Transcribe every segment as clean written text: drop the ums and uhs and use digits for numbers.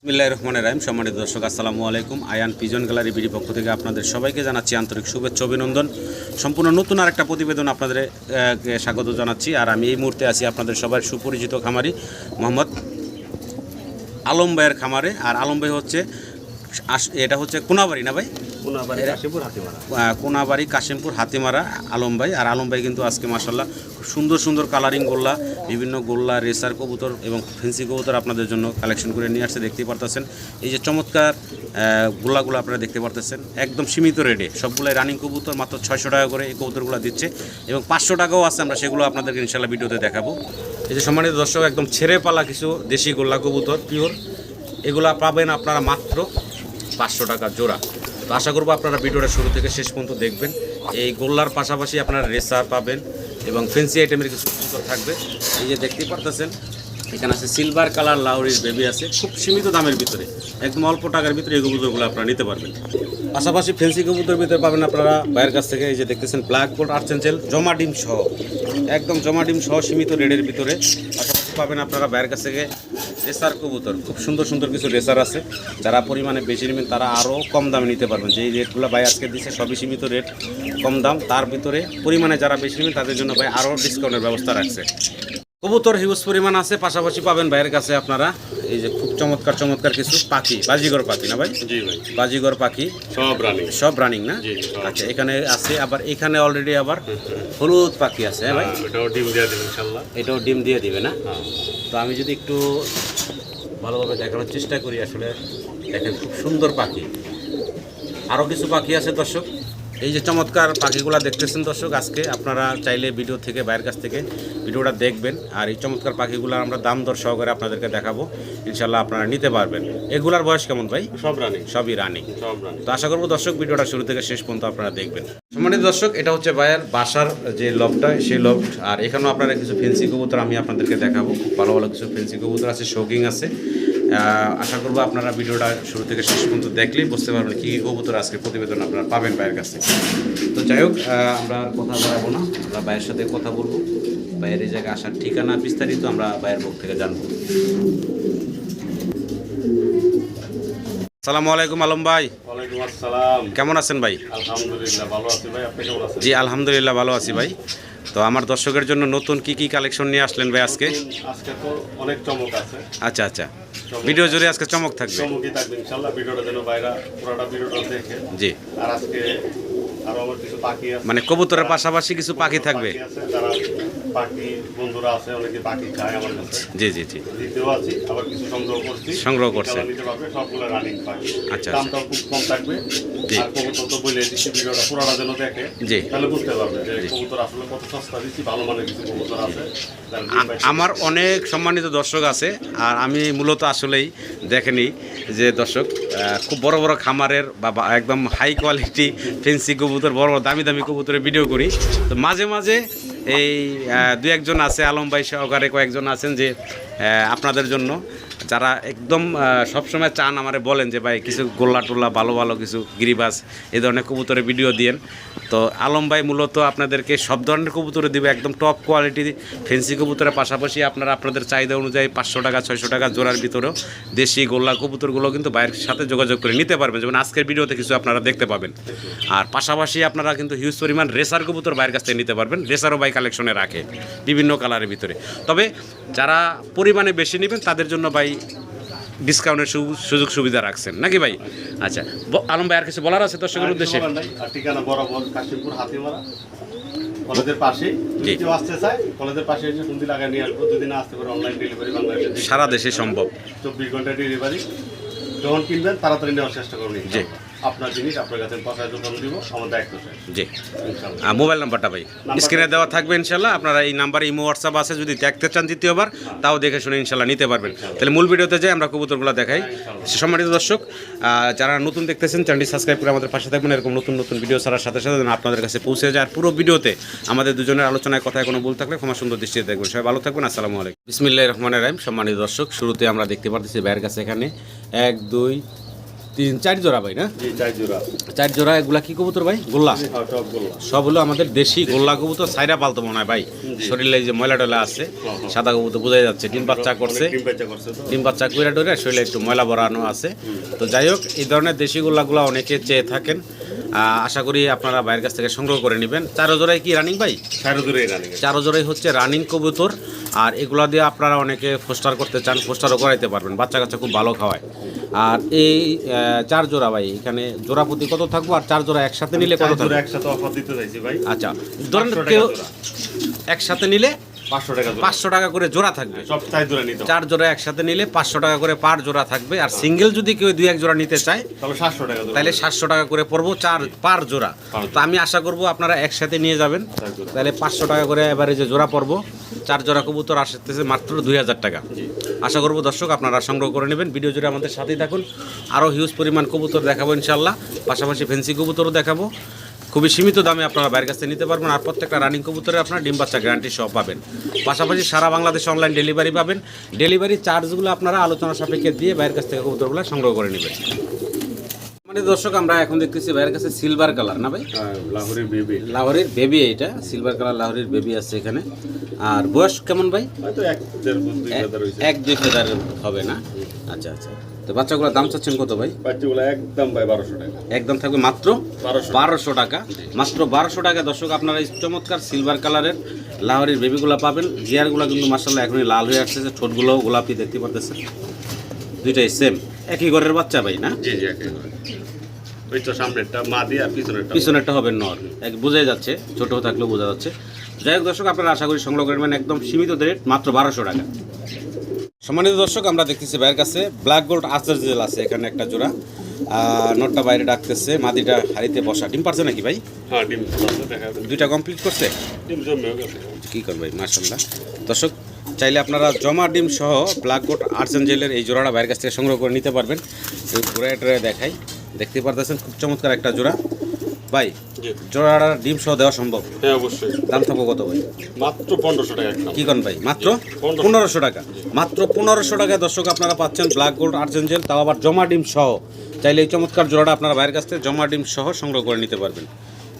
বিসমিল্লাহির রহমানির রহিম। সম্মানিত দর্শক, আসসালামু আলাইকুম। আয়ান পিজন গ্যালারি বিডি পক্ষ থেকে আপনাদের সবাইকে জানাচ্ছি আন্তরিক শুভেচ্ছা অভিনন্দন। সম্পূর্ণ নতুন আরেকটা প্রতিবেদন আপনাদের স্বাগত জানাচ্ছি। আর আমি এই মুহূর্তে আছি আপনাদের সবার সুপরিচিত খামারি মোহাম্মদ আলম ভাইয়ের খামারে। আর আলম ভাই হচ্ছে এটা হচ্ছে কোনাবাড়ি না ভাই? কোনাবাড়ি কাশিমপুর হাতিমারা আলম ভাই। আর আলম ভাই কিন্তু আজকে মাশাআল্লাহ খুব সুন্দর সুন্দর কালারিং গোল্লা, বিভিন্ন গোল্লা, রেসার কবুতর এবং ফেন্সি কবুতর আপনাদের জন্য কালেকশন করে নিয়ে আসছে। দেখতেই পারতেছেন এই যে চমৎকার গোল্লাগুলো আপনারা দেখতে পারতেছেন, একদম সীমিত রেটে সবগুলাই রানিং কবুতর, মাত্র 600 টাকা করে এই কবুতরগুলো দিচ্ছে এবং 500 টাকাও আছে। আমরা সেগুলো আপনাদেরকে ইনশাআল্লাহ ভিডিওতে দেখাবো। এই যে সম্মানিত দর্শক, একদম ছেড়ে পালা কিছু দেশি গোল্লা কবুতর পিওর, এগুলা পাবেন আপনারা মাত্র 500 টাকা জোড়া। তো আশা করবো আপনারা ভিডিওটা শুরু থেকে শেষ পর্যন্ত দেখবেন। এই গোল্লার পাশাপাশি আপনারা রেসার পাবেন এবং ফেন্সি আইটেমের কিছু কবুতর থাকবে। এই যে দেখতেই পারতেছেন এখানে আছে সিলভার কালার লাউরির বেবি আছে, খুব সীমিত দামের ভিতরে, একদম অল্প টাকার ভিতরে এই কবুতরগুলো আপনারা নিতে পারবেন। পাশাপাশি ফেন্সি কবুতর ভিতরে পাবেন আপনারা ভাইয়ের কাছ থেকে। এই যে দেখতেছেন ব্ল্যাক গোল্ড আর্চেঞ্জেল জমা ডিম সহ, একদম জমা ডিম সহ সীমিত রেডের ভিতরে। পাশাপাশি পাবেন আপনারা ভাইয়ের কাছ থেকে রেসার কবুতর, খুব সুন্দর সুন্দর কিছু রেসার আছে। যারা পরিমাণে বেশি নেবেন তারা আরও কম দামে নিতে পারবেন। যে রেটগুলো ভাই আজকে দিচ্ছে সবই সীমিত রেট, কম দাম। তার ভিতরে পরিমাণে যারা বেশি নেবেন তাদের জন্য ভাই আরও ডিসকাউন্টের ব্যবস্থা রাখছে। কবুতর হিউজ পরিমাণ আছে। পাশাপাশি পাবেন ভাইয়ের কাছে আপনারা এই যে খুব চমৎকার চমৎকার কিছু পাখি, বাজিগর পাখি না ভাই? জি ভাই, বাজিগর পাখি সব রানিং না? আচ্ছা, এখানে আছে আবার, এখানে অলরেডি আবার হলুদ পাখি আছে। হ্যাঁ ভাই, এটাও ডিম দিয়ে দিবে ইনশাআল্লাহ। এটাও ডিম দিয়ে দিবে না? তো আমি যদি একটু ভালোভাবে দেখানোর চেষ্টা করি, আসলে দেখেন খুব সুন্দর পাখি। আরও কিছু পাখি আছে দর্শক, এই যে চমৎকার পাখিগুলো দেখতেছেন দর্শক। আজকে আপনারা চাইলে ভিডিও থেকে ভাইয়ের কাছ থেকে ভিডিওটা দেখবেন। আর এই চমৎকার পাখিগুলো আমরা দাম দর সহকারে আপনাদেরকে দেখাবো, ইনশাল্লাহ আপনারা নিতে পারবেন। এগুলার বয়স কেমন ভাই? সবই রানিং। তো আশা করবো দর্শক ভিডিওটা শুরু থেকে শেষ পর্যন্ত আপনারা দেখবেন। সম্মানিত দর্শক, এটা হচ্ছে ভাইয়ের বাসার যে লফটটা, সেই লফট। আর এখানেও আপনারা কিছু ফেন্সি কবুতর আমি আপনাদেরকে দেখাবো। খুব ভালো ভালো কিছু ফেন্সি কবুতর আছে, শৌকিং আছে। আশা করবো আপনারা ভিডিওটা শুরু থেকে শেষ পর্যন্ত দেখলেই বুঝতে পারবেন কী কী কবুতর আজকে প্রতিবেদন আপনারা পাবেন ভাইয়ের কাছে। তো যাই হোক, আমরা কথা বলাবো না, আমরা ভাইয়ের সাথে কথা বলবো। ভাইয়ের এই জায়গায় আসার ঠিকানা বিস্তারিত আমরা ভাইয়ের মুখ থেকে জানবো। আসসালামু আলাইকুম আলম ভাই। ওয়ালাইকুম আসসালাম। কেমন আছেন ভাই? আলহামদুলিল্লাহ ভালো আছি ভাই, আপনি কেমন আছেন? জি আলহামদুলিল্লাহ ভালো আছি ভাই। তো আমার দর্শকের জন্য নতুন কি কি কালেকশন নিয়ে আসলেন ভাই আজকে? আজকে তো অনেক চমক আছে। আচ্ছা আচ্ছা, ভিডিও জুড়ে আজকে চমক থাকবে। চমকই থাকবে ইনশাআল্লাহ। ভিডিওটা যেন বাইরা পুরোটা ভিডিওটা দেখে। জি। আর আজকে আরো আমার কিছু পাখি আছে, মানে কবুতরের পাশাপাশি কিছু পাখি থাকবে। যারা পাখি বন্ধুরা আছে, অনেকে পাখি খায় আমার কাছে। জি জি জি, দ্বিতীয় আছি, আবার কিছু সংগ্রহ করছেন। নিতে পারবে, সবগুলো রানিং পাখি। আচ্ছা, দামটাও খুব কম থাকবে। আর কবুতর তো বলে দিচ্ছি, ভিডিওটা পুরোটা যেন দেখে, তাহলে বুঝতে পারবে যে কবুতর আসলে কত সস্তা দিচ্ছি, ভালো মানের কিছু কবুতর আছে। আমার অনেক সম্মানিত দর্শক আছে, আর আমি মূলত আসলেই দেখেনি যে দর্শক খুব বড় বড় খামারের বা একদম হাই কোয়ালিটি ফেন্সি কবুতর, বড় বড় দামি দামি কবুতরের ভিডিও করি। তো মাঝে মাঝে এই দু একজন আছে, আলম ভাই সহকারে কয়েকজন আছেন যে আপনাদের জন্য যারা একদম সবসময় চান, আমারে বলেন যে ভাই কিছু গোল্লা টোল্লা ভালো ভালো কিছু গিরিবাস এই ধরনের কবুতরের ভিডিও দিয়েন। তো আলম ভাই মূলত আপনাদেরকে সব ধরনের কবুতরে দিবে, একদম টপ কোয়ালিটি ফেন্সি কবুতরের পাশাপাশি আপনারা আপনাদের চাহিদা অনুযায়ী 500 টাকা 600 টাকা জোড়ার ভিতরেও দেশি গোল্লা কবুতরগুলো কিন্তু ভাইয়ের সাথে যোগাযোগ করে নিতে পারবেন, যেমন আজকের ভিডিওতে কিছু আপনারা দেখতে পাবেন। আর পাশাপাশি আপনারা কিন্তু হিউজ পরিমাণ রেসার কবুতর ভাইয়ের কাছ থেকে নিতে পারবেন। রেসারও ভাই কালেকশনে রাখে বিভিন্ন কালারের ভিতরে। তবে যারা পরিমাণে বেশি নেবেন তাদের জন্য ভাই ডিসকাউন্টের সুযোগ সুবিধা রাখছেন নাকি ভাই? আচ্ছা আলম ভাই, আর কিছু বলার আছে দর্শকের উদ্দেশ্যে? ঠিকানা বরাবর কাশিমপুর হাতিমারা কলেজের পাশে। কেউ আসতে চায় কলেজের পাশে এসে সুন্দর লাগায় নিয়ে আসবো। দুদিনে আসতে পারে, অনলাইন ডেলিভারি বাংলাদেশে সারা দেশে সম্ভব। 24 ঘন্টা ডেলিভারি। যখন কিনবেন তাড়াতাড়ি নেওয়ার চেষ্টা করুন। জি, আপনার জিনিস আপনার কাছে পৌঁছায় যখন দিব আমার দায়িত্ব। জি। মোবাইল নাম্বারটা ভাই স্ক্রিনে দেওয়া থাকবে ইনশাল্লাহ। আপনারা এই নাম্বারে ইমো হোয়াটসঅ্যাপ আছে, যদি দেখতে চান দ্বিতীয়বার তাও দেখে শুনে ইনশাল্লাহ নিতে পারবেন। তাহলে মূল ভিডিওতে যাই, আমরা কবুতরগুলো দেখাই। সম্মানিত দর্শক, যারা নতুন দেখতেছেন চ্যানেলটি সাবস্ক্রাইব করে আমাদের পাশে থাকবেন। এরকম নতুন নতুন ভিডিও ছাড়ার সাথে সাথে আপনাদের কাছে পৌঁছে যায়। আর পুরো ভিডিওতে আমাদের দুজনের আলোচনায় কথায় কোনো ভুল থাকলে ক্ষমা সুন্দর দৃষ্টিতে দেখবেন। সবাই ভালো থাকবেন। আসসালামু আলাইকুম। বিসমিল্লাহির রহমানির রহিম। সম্মানিত দর্শক, শুরুতে আমরা দেখতে পারতেছি ভাইয়ের কাছে এখানে 1 2 চার জোড়া ভাই না? জি 4 জোড়া। 4 জোড়া। এগুলা কি কবুতর ভাই? গোল্লা? হ্যাঁ সব গোল্লা। সব হলো আমাদের দেশি গোল্লা কবুতর। সাইরা পালতো মনে হয় ভাই, শরীরে এই যে ময়লা টয়লা আছে, সাদা কবুতর বোঝাই যাচ্ছে। ডিম বাচ্চা করছে, ডিম বাচ্চা করছে তো। ডিম বাচ্চা কইরা টইরা শরীরে একটু ময়লা ভরানো আছে। তো যাই হোক, এই ধরনের দেশি গোল্লাগুলো অনেকে চেয়ে থাকেন। আশা করি আপনারা বাইরের কাছ থেকে সংগ্রহ করে নেবেন। 4 জোড়াই কি রানিং ভাই? 4 জোড়াই রানিং। 4 জোড়াই হচ্ছে রানিং কবুতর। আর এগুলা দিয়ে আপনারা অনেকে ফোস্টার করতে চান, ফোস্টারও করাইতে পারবেন। বাচ্চা কাচ্চা খুব ভালো খাওয়ায়। আর এই 4 জোড়া ভাই, এখানে জোড়া প্রতি কত থাকবো? আর 4 জোড়া একসাথে নিলে কত থাকবে? একসাথে অফার দিতে চাইছি ভাই। আচ্ছা, ধরেন কেউ একসাথে নিলে 500 টাকা জোড়া। 500 টাকা করে জোড়া থাকবে। সব 4 জোড়া নিতে হবে। 4 জোড়া একসাথে নিলে 500 টাকা করে পার জোড়া থাকবে। আর সিঙ্গেল যদি কেউ 2-1 জোড়া নিতে চায় তাহলে 700 টাকা জোড়া। তাহলে 700 টাকা করে পড়বো পার জোড়া। তো আমি আশা করব আপনারা একসাথে নিয়ে যাবেন, তাহলে 500 টাকা করে এবারে যে জোড়া পড়বো। 4 জোড়া কবুতর আসতেছে মাত্র 2000 টাকা। আশা করব দর্শক আপনারা সংগ্রহ করে নেবেন। ভিডিও জুড়ে আমাদের সাথেই থাকুন। আরও হিউজ পরিমাণ কবুতর দেখাবো ইনশাল্লাহ, পাশাপাশি ফেন্সি কবুতরও দেখাবো। খুবই সীমিত দামে আপনারা বাইরের কাছে নিতে পারবেন। আর প্রত্যেকটা রানিং কবুতরে আপনারা ডিম বাচ্চা গ্যারান্টি সহ পাবেন। পাশাপাশি সারা বাংলাদেশে অনলাইন ডেলিভারি পাবেন। ডেলিভারি চার্জগুলো আপনারা আলোচনা সাপেক্ষে দিয়ে বাইরের কাছ থেকে কবুতরগুলো সংগ্রহ করে নেবেন। মানে দর্শক, আমরা এখন দেখতেছি বাইরের কাছে সিলভার কালার না ভাই? লাহোরের বেবি। লাহোরের বেবি, এটা সিলভার কালার লাহোরের বেবি আছে এখানে। আর বয়স কেমন ভাই? হয়তো 1-2 হইছে। 1-2 ফেদার হবে না? আচ্ছা আচ্ছা। তো বাচ্চাগুলোর দাম চাচ্ছেন কত ভাই? বাচ্চাগুলো একদম ভাই 1200 টাকা। একদম থাকবে মাত্র 1200 টাকা। মাত্র 1200 টাকা দর্শক আপনারা এই চমৎকার সিলভার কালারের লাহোরের বেবিগুলো পাবেন। জিয়ারগুলো কিন্তু মাশাআল্লাহ এখনই লাল হয়ে আসছে, ঠোঁটগুলোও গোলাপি দেখতে পারতেছেন। দুইটাই সেম, একই ঘরের বাচ্চা ভাই না? জি জি একই ঘরে। ওই তো সামনেরটা মাদি আর পিছনেরটা হবে নর। বোঝাই যাচ্ছে, ছোট থাকলেও বোঝা যাচ্ছে। যাই হোক দর্শক, আপনারা আশা করি সংগ্রহ করবেন একদম সীমিত রেট, মাত্র 1200 টাকা। সম্মানিত দর্শক, আমরা দেখতেছি ভাইয়ের কাছে ব্ল্যাক গোল্ড আর্চার জেল আছে এখানে একটা জোড়া। নটটা বাইরে ডাকতেছে, মাদিটা হাড়িতে বসা। ডিম পারছে নাকি ভাই? হ্যাঁ ডিম দেখা যাবে। দুইটা কমপ্লিট করছে? ডিম জমেও গেছে। কী করবে ভাই, মাশাআল্লাহ। দর্শক চাইলে আপনারা জমা ডিম সহ ব্ল্যাক গোল্ড আর্চার জেলের এই জোড়াটা বাইরের কাছ থেকে সংগ্রহ করে নিতে পারবেন। পুরো দেখাই, দেখতে পারতেছেন খুব চমৎকার একটা জোড়া। ভাই জোড়াটা ডিম সহ দেওয়া সম্ভব? হ্যাঁ অবশ্যই। দাম থাকবো কত ভাই? মাত্র 1500 টাকা একদম। কি করেন ভাই? মাত্র 1500 টাকা। মাত্র 1500 টাকায় দর্শক আপনারা পাচ্ছেন ব্ল্যাক গোল্ড আর্চেন জেল, তাও আবার জমা ডিম সহ। চাইলে এই চমৎকার জোড়াটা আপনারা বাইরের কাছ থেকে জমা ডিম সহ সংগ্রহ করে নিতে পারবেন।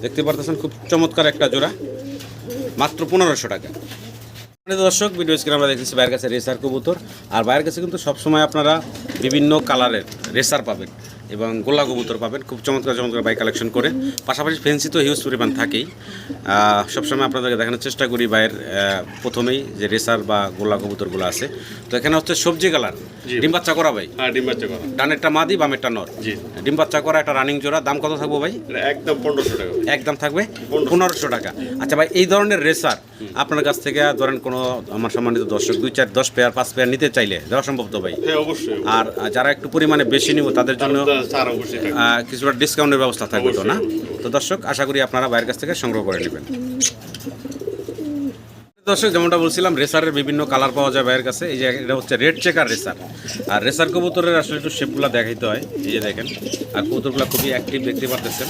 দেখতে পারতেছেন খুব চমৎকার একটা জোড়া, মাত্র 1500 টাকা। দর্শক ভিডিও স্ক্রিনে আমরা দেখতেছি বাইরের কাছে রেসার কবুতর। আর বাইরের কাছে কিন্তু সবসময় আপনারা বিভিন্ন কালারের রেসার পাবেন এবং গোল্লা কবুতর পাবেন, খুব চমৎকার চমৎকার বাই কালেকশন করে। পাশাপাশি ফেন্সি তো হিউজ পরিমাণ থাকেই। সবসময় আপনাদেরকে দেখানোর চেষ্টা করি বাইরের প্রথমেই যে রেসার বা গোল্লা কবুতরগুলো আছে। তো এখানে হচ্ছে সবজি কালার, ডিম বাচ্চা করা ভাই? হ্যাঁ ডিম বাচ্চা করা। ডানেরটা মাদি, বামেরটা নর। জি ডিম বাচ্চা করা একটা রানিং জোড়া। দাম কত থাকবো ভাই? একদম 1500 টাকা। একদম থাকবে 1500 টাকা। আচ্ছা ভাই, এই ধরনের রেসার আপনার কাছ থেকে ধরেন কোনো আমার সম্মানিত দর্শক 2-4-10 পেয়ার 5 পেয়ার নিতে চাইলে দেওয়া সম্ভব তো ভাই? হ্যাঁ অবশ্যই। আর যারা একটু পরিমাণে বেশি নিব তাদের জন্য কিছুটা ডিসকাউন্টের ব্যবস্থা থাকবে তো না? তো দর্শক আশা করি আপনারা বাইরের কাছ থেকে সংগ্রহ করে নেবেন। দর্শক যেমনটা বলছিলাম, রেসারের বিভিন্ন কালার পাওয়া যায় বাইরের কাছে। এই যে এটা হচ্ছে রেড চেকার রেসার। আর রেসার কবুতরের আসলে একটু শেপগুলো দেখাইতে হয়। এই যে দেখেন, আর কবুতরগুলো খুবই অ্যাক্টিভ দেখতে পাচ্ছেন।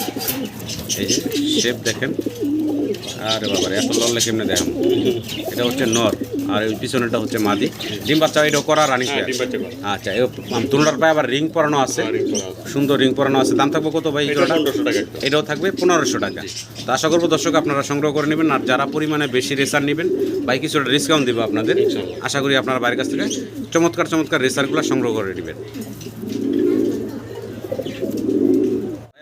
এই যে শেপ দেখেন, আরে বাবারে এত লড়লে কেমনে দেখেন। এটা হচ্ছে নর আর ওই পিছনেটা হচ্ছে মাদি। ডিম বাচ্চা এটাও করা রানিং। আচ্ছা, দুটার পায়ে আবার রিং পরানো আছে, সুন্দর রিং পরানো আছে। দাম থাকবে কত ভাই? এটাও থাকবে 1500 টাকা। তো আশা করবো দর্শক আপনারা সংগ্রহ করে নেবেন। আর যারা পরিমাণে বেশি রেসার নেবেন ভাই কিছুটা ডিসকাউন্ট দেবো আপনাদের। আশা করি আপনারা বাইরের কাছ থেকে চমৎকার চমৎকার রেসারগুলো সংগ্রহ করে নেবেন।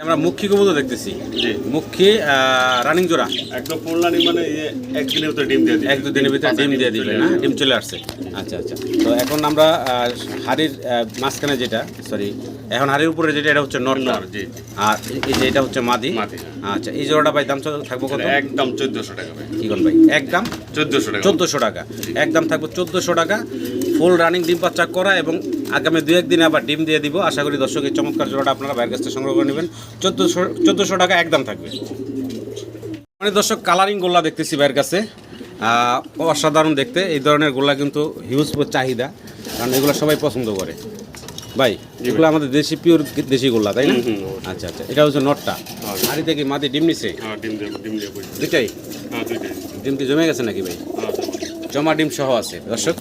আমরা মুখী কবুতর দেখতেছি। জি মুখী রানিং জোড়া একদম পূর্ণানি, মানে একদিনের ভিতরে ডিম দিয়ে দিবে। 1-2 দিনের ভিতরে ডিম দিয়ে দিবে না? ডিম চলে আসছে। আচ্ছা আচ্ছা। তো এখন আমরা হাড়ির মাঝখানে যেটা, সরি এখন হাড়ির উপরে যেটা, এটা হচ্ছে নর। জি। আর এই যে এটা হচ্ছে মাদি। আচ্ছা, এই জোড়াটা ভাই দাম থাকবো কত? একদম 1400 টাকা ভাই। কি কোন ভাই? একদম 1400 টাকা। 1400 টাকা একদম থাকবে 1400 টাকা। ফুল রানিং ডিম বাচ্চা করা এবং আগামী 2-1 দিনে আবার ডিম দিয়ে দিব। আশা করি দর্শক এই চমৎকার জোড়াটা আপনারা বাইরের কাছ থেকে সংগ্রহ করে নেবেন। 1400 টাকা একদম থাকবে। মানে দর্শক কালারিং গোল্লা দেখতেছি বাইরের কাছে, অসাধারণ দেখতে। এই ধরনের গোল্লা কিন্তু হিউজ চাহিদা, কারণ এগুলো সবাই পছন্দ করে ভাই। এগুলো আমাদের দেশি পিওর দেশি গোল্লা, তাই না? আচ্ছা আচ্ছা। এটা হচ্ছে নটটা। হাড়ি থেকে মাদি ডিম নিছে দুইটাই? ডিমটি জমে গেছে নাকি ভাই? জমা ডিম সহ আছে দর্শক।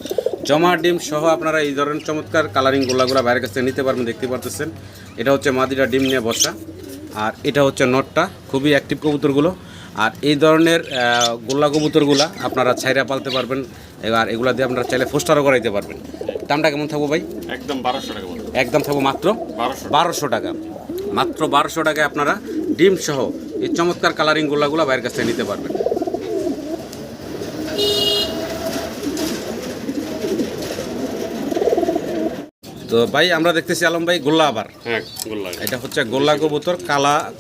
জমা ডিম সহ আপনারা এই ধরনের চমৎকার কালারিং গোল্লাগুলো বাইরের কাছ থেকে নিতে পারবেন, দেখতে পারতেছেন। এটা হচ্ছে মাদিটা ডিম নিয়ে বসা, আর এটা হচ্ছে নটটা, খুবই অ্যাক্টিভ কবুতরগুলো। আর এই ধরনের গোল্লা কবুতরগুলো আপনারা ছাইরা পালতে পারবেন, আর এগুলা দিয়ে আপনারা চাইলে ফোস্টারও করাইতে পারবেন। দামটা কেমন থাকবো ভাই? একদম 1200 টাকা বলুন। একদম থাকবো মাত্র 1200 টাকা। মাত্র 1200 টাকায় আপনারা ডিম সহ এই চমৎকার কালারিং গোল্লাগুলো বাইরের কাছ থেকে নিতে পারবেন। তো ভাই আমরা দেখতেছি আলম ভাই গোল্লা আবার। হ্যাঁ, গোল্লা। এটা হচ্ছে গোল্লা কবুতর,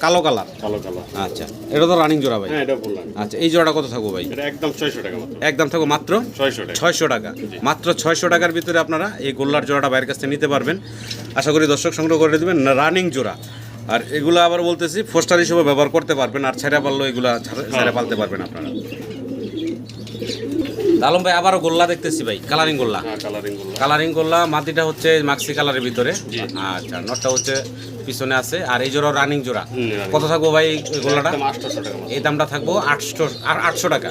কালো কালার। কালো কালো। আচ্ছা, এটা তো রানিং জোড়া ভাই? হ্যাঁ, এটা গোল্লা। আচ্ছা, এই জোড়াটা কত থাকবো ভাই? এটা একদম 600 টাকা মাত্র। একদম থাকবো মাত্র 600 টাকা। 600 টাকা। মাত্র 600 টাকার ভিতরে আপনারা এই গোল্লার জোড়াটা বাইরের কাছ থেকে নিতে পারবেন। আশা করি দর্শক সংগ্রহ করে দেবেন। রানিং জোড়া, আর এগুলো আবার বলতেছি ফোস্টার হিসেবে ব্যবহার করতে পারবেন, আর ছেড়ে পারলেও এগুলা ছেড়ে পালতে পারবেন আপনারা। আলম ভাই আবারও গোল্লা দেখতেছি ভাই, কালারিং গোল্লা। হ্যাঁ, কালারিং গোল্লা। কালারিং গোল্লা, মাটিটা হচ্ছে মাক্সি কালারের ভিতরে। আচ্ছা, নটটা হচ্ছে পিছনে আছে, আর এই জোড়া রানিং জোড়া। কত থাকবো ভাই এই গোল্লাটা? একদম 800 টাকা মাত্র। এই দামটা থাকবো 800 টাকা।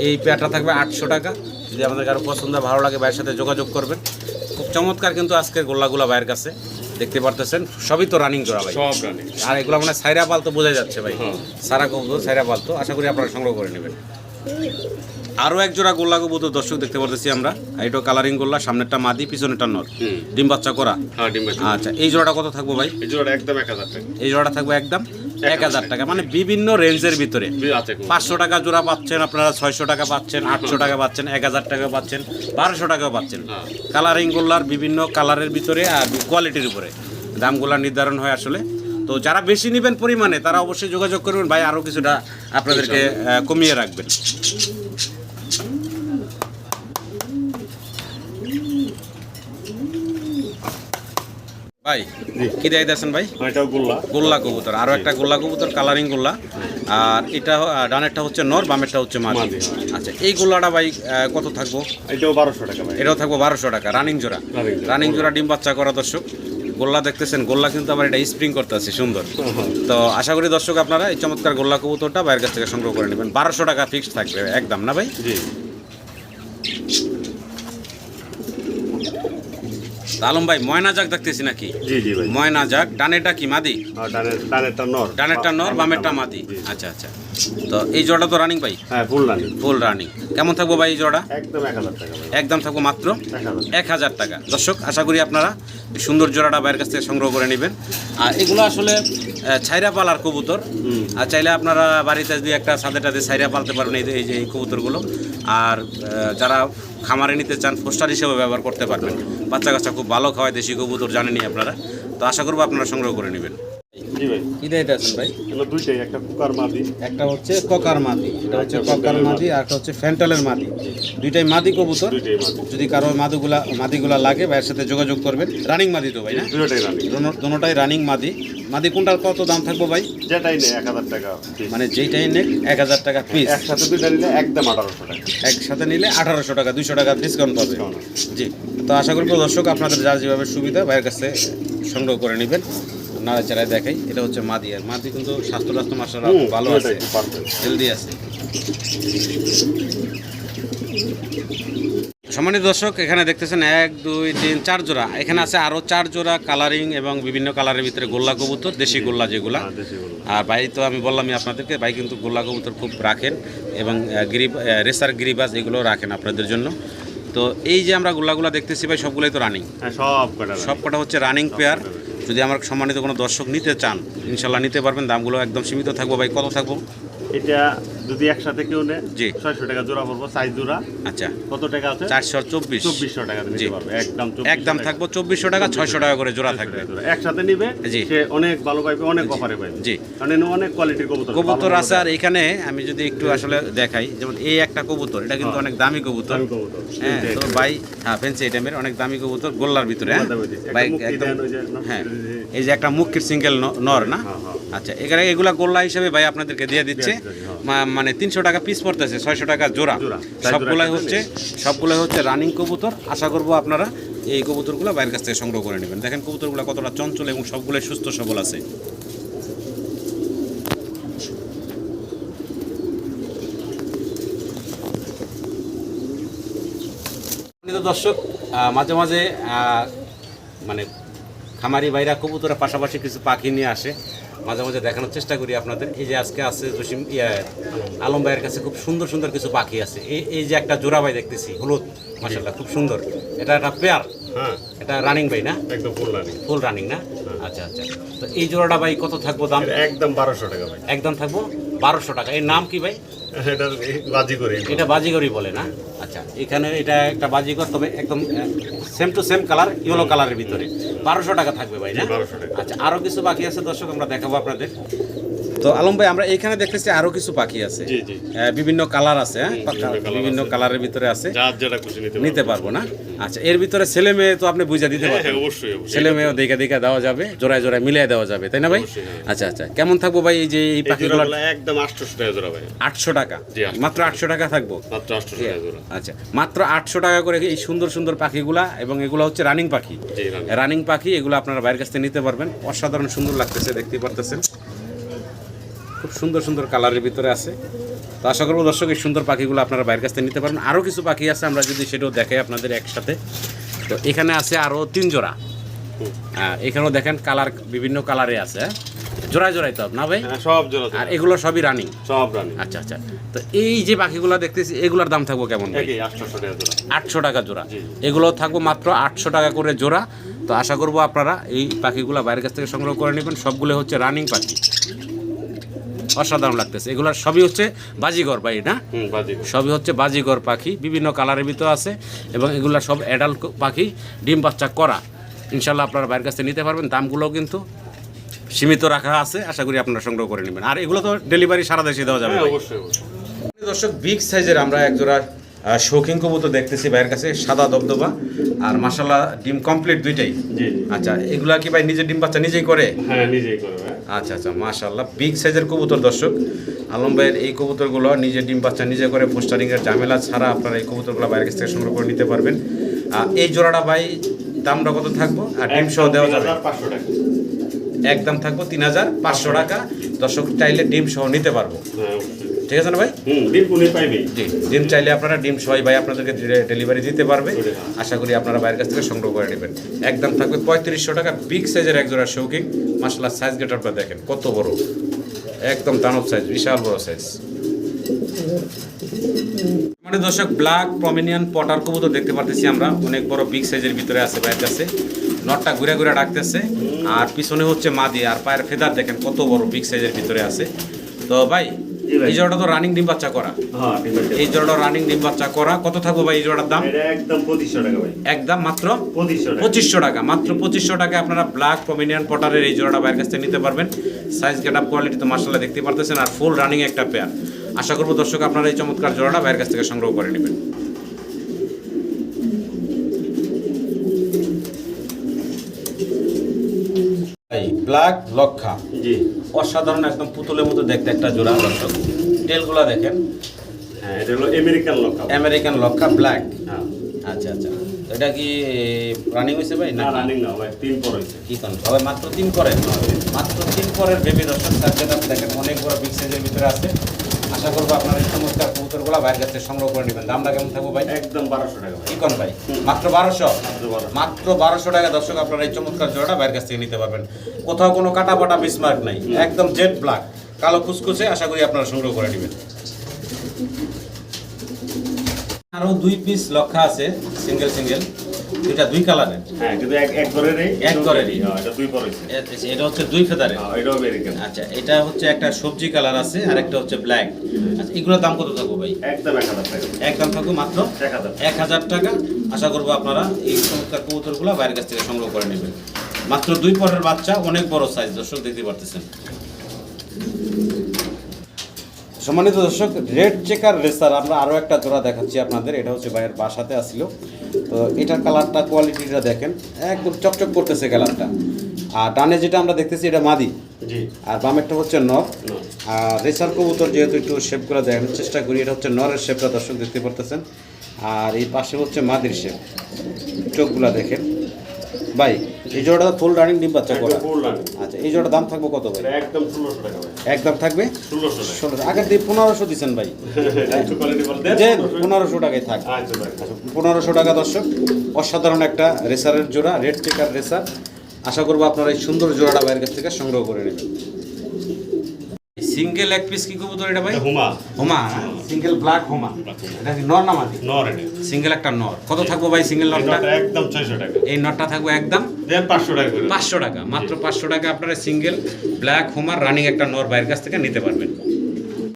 এই পেয়ারটা থাকবে 800 টাকা। যদি আপনাদের কারো পছন্দ ভালো লাগে ভাইয়ের সাথে যোগাযোগ করবেন। খুব চমৎকার কিন্তু আজকের গোল্লাগুলা ভাইয়ের কাছে, দেখতে পারতেছেন সবই তো রানিং জোড়া ভাই। সব রানিং। আর এগুলো মানে সাইরা পালতো বোঝা যাচ্ছে ভাই, সারা কবুতর সাইরা পালতো। আশা করি আপনারা সংগ্রহ করে নেবেন। আরও এক জোড়া গোল্লা কবুতর দর্শক দেখতে পারতেছি আমরা। এটা কালারিং গোল্লা, সামনেরটা মাদি, পিছনেরটা নর, ডিম বাচ্চা করা। হ্যাঁ, ডিম বাচ্চা। আচ্ছা, এই জোড়াটা কত থাকবো ভাই? এই জোড়া একদম 1000 টাকা। এই জোড়াটা থাকবে একদম 1000 টাকা, মানে বিভিন্ন রেঞ্জের ভিতরে। আছে 500 টাকা জোড়া পাচ্ছেন আপনারা, 600 টাকা পাচ্ছেন, 800 টাকা পাচ্ছেন, 1000 টাকা পাচ্ছেন, 1200 টাকাও পাচ্ছেন। কালারিং গোল্লার বিভিন্ন কালারের ভিতরে আর কোয়ালিটির উপরে দামগুলা নির্ধারণ হয় আসলে। তো যারা বেশি নেবেন পরিমাণে তারা অবশ্যই যোগাযোগ করবেন ভাই, আরও কিছুটা আপনাদেরকে কমিয়ে রাখবেন। ভাই কি দেখাইতেছেন ভাই? এটাও গোল্লা। গোল্লা কবুতর, আরও একটা গোল্লা কবুতর, কালারিং গোল্লা। আর এটা ডানেরটা হচ্ছে নর, বামেরটা হচ্ছে মাদি। আচ্ছা, এই গোল্লাটা ভাই কত থাকবো? এটাও 1200 টাকা ভাই। এটাও থাকবো 1200 টাকা। রানিং জোড়া, রানিং জোড়া, ডিম বাচ্চা করা দর্শক। গোল্লা দেখতেছেন, গোল্লা কিন্তু আবার এটা স্প্রিং করতে আছে সুন্দর। তো আশা করি দর্শক আপনারা এই চমৎকার গোল্লা কবুতরটা বাইরের কাছ থেকে সংগ্রহ করে নেবেন। 1200 টাকা ফিক্সড থাকবে একদম, না ভাই? জি। আলম ভাই ময়না জাগ দেখতেছি নাকি? জি জি ভাই। ময়না জাগ, ডানেরটা কি মাদি? আর ডানেরটা নর। ডানেরটা নর, বামেরটা মাদি। আচ্ছা আচ্ছা, তো এই জোড়া তো রানিং ভাই? হ্যাঁ, ফুল রানিং। Full running. কেমন থাকবো ভাই এই জোড়া? একদম 1000 টাকা ভাই। একদম থাকবো মাত্র 1000। 1000 টাকা। দর্শক আশা করি আপনারা এই সুন্দর জোড়াটা বাইরের কাছ থেকে সংগ্রহ করে নেবেন। আর এগুলো আসলে ছাইরা পালার কবুতর, আর চাইলে আপনারা বাড়িতে যদি একটা ছাদেটা দিয়ে ছাইরা পালতে পারবেন এই যে এই কবুতরগুলো। আর যারা খামারে নিতে চান ফোস্টার হিসেবে ব্যবহার করতে পারবেন। বাচ্চা কাচ্চা খুব ভালো খাওয়ায় দেশি কবুতর, জানেনই আপনারা। তো আশা করবো আপনারা সংগ্রহ করে নেবেন। জি ভাই। কি দেখাইতে আছেন ভাই? এগুলো দুইটাই, একটা কুকার মাদি। একটা হচ্ছে ককার মাদি, এটা হচ্ছে ককার মাদি, আর একটা হচ্ছে ফ্যান্টালের মাদি। দুইটাই মাদি কবুতর। দুইটাই মাদি। যদি কারো মাদিগুলা লাগে ভাইয়ের সাথে যোগাযোগ করবেন। রানিং মাদি তো ভাই, না? দুইটাই রানিং। দুটোটাই রানিং মাদি। মাদি কোনটার কত দাম থাকবো ভাই? যেটাই নেই 1000 টাকা piece। মানে যেইটাই নেক 1000 টাকা পিস। একসাথে দুইটা নিলে একদম 1800 টাকা। একসাথে নিলে 1800 টাকা, 200 টাকা ডিসকাউন্ট পাবে। জি, তো আশা করবো দর্শক আপনাদের যার যেভাবে সুবিধা ভাইয়ের কাছে সংগ্রহ করে নেবেন। নাড়াচাড়ায় দেখাই, এটা হচ্ছে মাদি। আর মাদি কিন্তু স্বাস্থ্য মাসাল্লাহ ভালো আছে, হেলদি আছে। সম্মানিত দর্শক, এখানে দেখতেছেন 1 2 3 4 জোড়া। এখানে আছে আরও 4 জোড়া কালারিং এবং বিভিন্ন কালারের ভিতরে গোল্লা কবুতর, দেশি গোল্লা যেগুলা। আর ভাই তো আমি বললামই আপনাদেরকে, ভাই কিন্তু গোল্লা কবুতর খুব রাখেন এবং রেসার গিরিবাজ এগুলো রাখেন আপনাদের জন্য। তো এই যে আমরা গোল্লাগুলা দেখতেছি ভাই, সবগুলোই তো রানিং। হ্যাঁ, সব কটা হচ্ছে রানিং পেয়ার। যদি আমার সম্মানিত কোনো দর্শক নিতে চান ইনশাল্লাহ নিতে পারবেন। দামগুলো একদম সীমিত থাকবো ভাই। কত থাকবো? এটা যদি একসাথে কেউ নেয় জি 600 টাকা জোড়া পড়বো, সাইজ জোড়া। আচ্ছা, কত টাকা আছে? 424। 2400 টাকা জি। নিতে পারবে একদম। 2400 একদম থাকবো 2400 টাকা, 600 টাকা করে জোড়া থাকবে। একসাথে নিবে জি। সে অনেক ভালো পাইবে, অনেক অফারে পাইবে। জি, কারণ অনেক কোয়ালিটির কবুতর কবুতর আছে। আর এখানে আমি যদি একটু আসলে দেখাই, যেমন এই একটা কবুতর, এটা কিন্তু অনেক দামি কবুতর। দামি কবুতর। হ্যাঁ, তো ভাই ফেন্সি আইটেমের অনেক দামি কবুতর গোল্লার ভিতরে। হ্যাঁ ভাই, একদম। হ্যাঁ, এই যে একটা মুক্তির সিঙ্গেল নর, না? আচ্ছা, এখানে এগুলা গোল্লা হিসেবে ভাই আপনাদেরকে দিয়ে দিচ্ছে। মানে 300 টাকা পিস পড়তেছে, 600 টাকা জোড়া। সবগুলাই হচ্ছে রানিং কবুতর। আশা করবো আপনারা এই কবুতরগুলো বাইরের কাছ থেকে সংগ্রহ করে নেবেন। দেখেন কবুতরগুলো কতটা চঞ্চল এবং সবগুলোই সুস্থ সবল আছে। দর্শক মাঝে মাঝে মানে খামারি ভাইরা কবুতরের পাশাপাশি কিছু পাখি নিয়ে আসে, মাঝে মাঝে দেখানোর চেষ্টা করি আপনাদের। এই যে আজকে আছে জসিম আলম ভাইয়ের কাছে খুব সুন্দর সুন্দর কিছু পাখি আছে। এই যে একটা জোড়া ভাই দেখতেছি হলুদ, মাশাআল্লাহ খুব সুন্দর। এটা একটা পেয়ার, হ্যাঁ এটা রানিং ভাই না? একদম ফুল রানিং না? আচ্ছা আচ্ছা। তো এই জোড়াটা ভাই কত থাকবো দাম? একদম 1200 টাকা ভাই। একদম থাকবো 1200 টাকা। এর নাম কি ভাই? এটা বাজিগরি। এটা বাজিগরি বলে না? আচ্ছা, এখানে এটা একটা বাজিগর, তবে একদম same to same colour, yellow কালারের ভিতরে 1200 টাকা থাকবে ভাই না? 1200 টাকা। আচ্ছা, আরও কিছু পাখি আছে দর্শক, আমরা দেখাবো আপনাদের। তো আলম ভাই, আমরা এখানে দেখতেছি আরো কিছু পাখি আছে, জি জি, বিভিন্ন কালার আছে, বিভিন্ন আছে। কালারের ভিতরে আছে, যার যেটা খুশি নিতে পারবো না? আচ্ছা, এর ভিতরে ছেলে মেয়ে তো আপনি বুঝা দিতে পারবেন? অবশ্যই ছেলে মেয়েও দেখে দেখে দেওয়া যাবে, জোড়ায় জোড়ায় মিলিয়ে দেওয়া যাবে, তাই না ভাই? অবশ্যই, হ্যাঁ। আচ্ছা আচ্ছা, কেমন থাকবো ভাই এই যে এই পাখিগুলো? একদম 800 টাকা জোড়া ভাই। 800 টাকা? জি, 800 মাত্র 800 টাকা থাকবো? মাত্র 800 টাকা জোড়া। আচ্ছা, মাত্র 800 টাকা করে এই সুন্দর সুন্দর পাখিগুলা, এবং এগুলো হচ্ছে রানিং পাখি। জি, রানিং পাখি, এগুলো আপনারা বাইরের কাছ থেকে নিতে পারবেন। অসাধারণ সুন্দর লাগতেছে, দেখতেই পারতেছেন, খুব সুন্দর সুন্দর কালারের ভিতরে আছে। তো আশা করবো দর্শক এই সুন্দর পাখিগুলো আপনারা বাইরের কাছ থেকে নিতে পারবেন। আরও কিছু পাখি আছে, আমরা যদি সেটাও দেখাই আপনাদের একসাথে। তো এখানে আছে আরও 3 জোড়া, এখানেও দেখেন কালার বিভিন্ন কালারে আছে, জোড়ায় জোড়ায় তো না ভাই? হ্যাঁ, সব জোড়া। আর এগুলো সবই রানিং? সব রানিং। আচ্ছা আচ্ছা। তো এই যে পাখিগুলো দেখতেছি, এগুলোর দাম থাকবো কেমন ভাই? 800 টাকা জোড়া। 800 টাকা জোড়া? জি। এগুলো থাকবো মাত্র 800 টাকা করে জোড়া। তো আশা করবো আপনারা এই পাখিগুলো বাইরের কাছ থেকে সংগ্রহ করে নেবেন। সবগুলো হচ্ছে রানিং পাখি, অসাধারণ লাগতেছে। এগুলোর সবই হচ্ছে বাজিগর ভাই না? বাজিগর। সবই হচ্ছে বাজিগর পাখি, বিভিন্ন কালারের ভিতরে আছে, এবং এগুলো সব অ্যাডাল্ট পাখি, ডিম বাচ্চা করা। ইনশাল্লাহ আপনারা বাইরের কাছ থেকে নিতে পারবেন। দামগুলোও কিন্তু সীমিত রাখা আছে, আশা করি আপনারা সংগ্রহ করে নেবেন। আর এগুলো তো ডেলিভারি সারা দেশে দেওয়া যাবে? অবশ্যই অবশ্যই। দর্শক, বিগ সাইজের আমরা এক জোড়া শৌখিন কবুতর দেখতেছি ভাইয়ের কাছে, সাদা দবদবা, আর মাশাআল্লাহ ডিম কমপ্লিট দুইটাই। জি। আচ্ছা, এগুলা কি ভাই নিজে ডিম বাচ্চা নিজেই করে? হ্যাঁ, নিজেই করে ভাই। আচ্ছা আচ্ছা, মাশাআল্লাহ বিগ সাইজের কবুতর দর্শক। আলম ভাইয়ের এই কবুতরগুলো নিজে ডিম বাচ্চা নিজে করে, পোস্টারিংয়ের ঝামেলা ছাড়া আপনারা এই কবুতরগুলো বাইরের কাছ থেকে সংগ্রহ করে নিতে পারবেন। এই জোড়াটা ভাই দামটা কত থাকবো? আর ডিম সহ দেওয়া যাবে? 3500 টাকা। একদম থাকবো 3500 টাকা। দর্শক চাইলে ডিম সহ নিতে পারবো, হ্যাঁ অবশ্যই। ঠিক আছে না ভাই? ডিম পুনি পাইবে। জি, ডিম চাইলে আপনারা ডিম সবাই ভাই আপনাদেরকে ডেলিভারি দিতে পারবে। আশা করি আপনারা বাইরের কাছ থেকে সংগ্রহ করে নেবেন। একদম থাকবে 3500 টাকা। বিগ সাইজের এক জোড়া শৌখিন, মাশাআল্লাহ সাইজ গেট আপনারা দেখেন কত বড়, একদম দানব সাইজ, বিশাল বড় সাইজ। মানে দর্শক, ব্ল্যাক প্রমিনিয়ান পটার কবুতর দেখতে পারতেছি আমরা, অনেক বড় বিগ সাইজের ভিতরে আছে ভাইয়ের কাছে। নটটা ঘুরে ঘুরে ডাকতেছে, আর পিছনে হচ্ছে মাদি, আর পায়ের ফেদার দেখেন কত বড় বিগ সাইজের ভিতরে আছে। তো ভাই, এই জোড়াটা তো রানিং ডিম বাচ্চা করা? হ্যাঁ, ঠিক আছে। এই জোড়াটা রানিং ডিম বাচ্চা করা। কত থাকবো ভাই এই জোড়াটার দাম? এটা একদম 2500 টাকা ভাই। একদম মাত্র 2500 টাকা। 2500 টাকা। মাত্র 2500 টাকা আপনারা ব্ল্যাক প্রমিনিয়ান পটারের এই জোড়াটা বাইরের কাছ থেকে নিতে পারবেন। সাইজ গেট আপ কোয়ালিটি তো মাশাআল্লাহ দেখতে পারতেছেন, আর ফুল রানিং একটা পেয়ার। আশা করবো দর্শক আপনারা এই চমৎকার জোড়াটা বাইরের কাছ থেকে সংগ্রহ করে নেবেন। ব্ল্যাক লক্ষা, জি। অসাধারণ একদম পুতুলের মতো দেখতে একটা জোড়া দর্শক। টেলগুলো দেখেন, হ্যাঁ, এটা হলো আমেরিকান লক্ষা। আমেরিকান লক্ষা ব্ল্যাক। হ্যাঁ। আচ্ছা আচ্ছা, এটা কি রানিং হয়েছে ভাই? না, রানিং না ভাই, 3 পর হইছে। কি কারণ সবাই মাত্র 3 করেন? মাত্র 3 করের বেবি দর্শক, তার জন্য আপনি দেখেন অনেক বড় বিগ সাইজের ভিতরে আছে। আশা করবো আপনার এই চমৎকার কবুতরগুলো বাইরের কাছে সংগ্রহ করে নেবেন। দামটা কেমন থাকবো ভাই? একদম 1200 টাকা ভাই। কি কোন ভাই? মাত্র 1200? মাত্র 1200 টাকা দর্শক আপনারা এই চমৎকার জোড়াটা বাইরের কাছ থেকে নিতে পারবেন। কোথাও কোনো কাটা পাটা বিসমার্ক নাই, একদম জেড ব্ল্যাক, কালো কুচকুচে। আশা করি আপনারা সংগ্রহ করে নেবেন। আরো 2 পিস লক্ষা আছে, সিঙ্গেল সিঙ্গেল, দুইটা 2 কালারের। হ্যাঁ, কিন্তু এক দরেরই। এক দরেরই। হ্যাঁ, এটা 2 পর হইছে। এটা হচ্ছে 2 ফেদারের। হ্যাঁ, এটাও আমেরিকান। আচ্ছা, এটা হচ্ছে একটা সবজি কালার আছে, আর একটা হচ্ছে ব্ল্যাক। আচ্ছা, এগুলোর দাম কত থাকবো ভাই? একদম 1000 টাকা। একদম থাকবো মাত্র 1000 টাকা। আশা করবো আপনারা এই চমৎকার কবুতরগুলো বাইরের কাছ থেকে সংগ্রহ করে নেবেন। মাত্র 2 পরের বাচ্চা, অনেক বড় সাইজ দর্শক, দেখতে পারতেছেন। সম্মানিত দর্শক, রেড চেকার রেসার আমরা আরও একটা জোড়া দেখাচ্ছি আপনাদের। এটা হচ্ছে ভাইয়ের বাসাতে আসছিল। তো এটার কালারটা, কোয়ালিটিটা দেখেন, একদম চকচক করতেছে কালারটা। আর ডানে যেটা আমরা দেখতেছি এটা মাদি, জি। আর বামেরটা হচ্ছে নর। আর রেসার কবুতর যেহেতু একটু শেপগুলো দেখানোর চেষ্টা করি, এটা হচ্ছে নরের শেপটা দর্শক দেখতে পারতেছেন। আর এই পাশে হচ্ছে মাদির শেপ, চোখগুলা দেখেন। ভাই, এই জোড়াটা ফুল রানিং ডিম বাচ্চা করা। একদম ফুল রানিং। আচ্ছা, এই জোড়া দাম থাকবে কত ভাই? এটা একদম 1600 টাকা ভাই। একদম থাকবে 1600 টাকা। 16। আগের দিয়ে 1500 দিচ্ছেন ভাই। একটু কোয়ালিটি বল দেন। দেন 1500 টাকায় থাক। আচ্ছা ভাই। 1500 টাকা দর্শক, অসাধারণ একটা রেসারের জোড়া, রেড চেকার রেসার। আশা করবো আপনারা এই সুন্দর জোড়াটা ভাইয়ের কাছ থেকে সংগ্রহ করে নেবেন। সিঙ্গেল এক পিস কি কবুতর এটা ভাই? এটা হুমা। হোমা, সিঙ্গেল ব্ল্যাক হোমা। এটা কি নর না মাদি? নর এটা। সিঙ্গেল একটা নর। কত থাকবো ভাই সিঙ্গেল নরটা? এটা একদম 600 টাকা। এই নরটা থাকবে একদম দেন 500 টাকা করে। 500 টাকা, মাত্র 500 টাকা আপনারা সিঙ্গেল ব্ল্যাক হোমার রানিং একটা নর ভাইয়ের কাছ থেকে নিতে পারবেন।